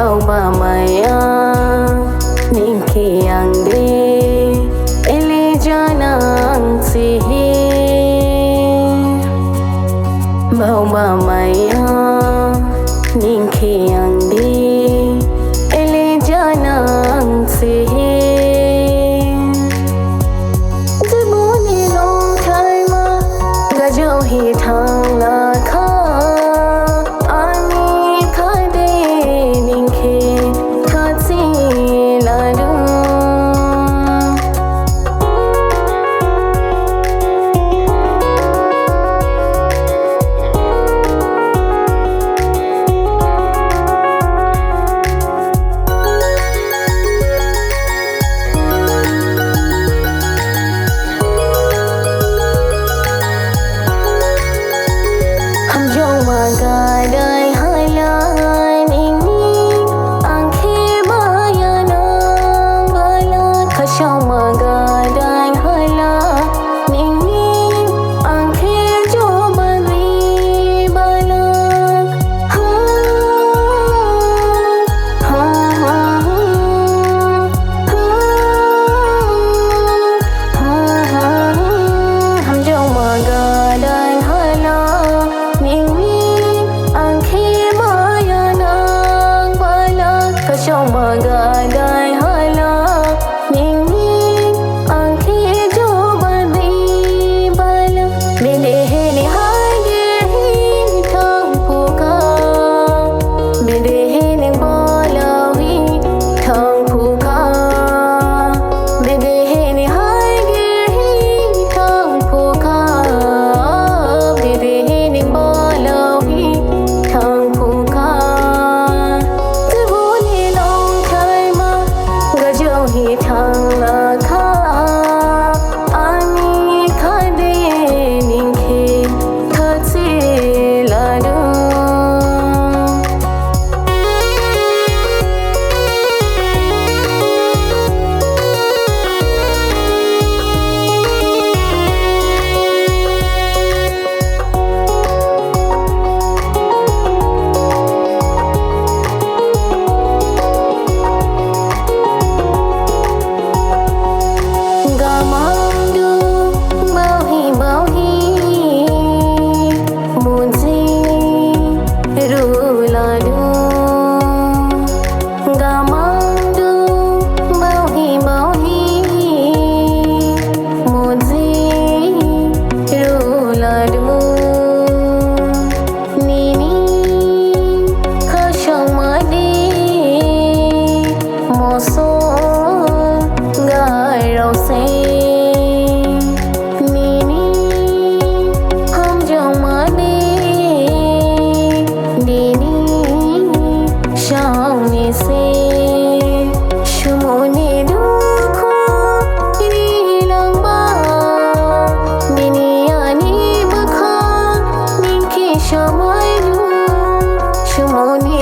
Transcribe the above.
Bauba maya ninki angde ele janang sihi. Bauba maya ninki angde ele janang sihi. Jibuni long time gajau hi thang la kha. Gadai halan ini angke bayanang bala khashau magadai halan ini angke jobari bala ham jo magadai halan ini khashau magadai hala ning angke jobari bala mele hene hage thang puka mele hene balawi thang puka mele hene hage thang puka mele hene balawi thang puka. Hi thang la kha ani khade ningke khatse la do. Shumoni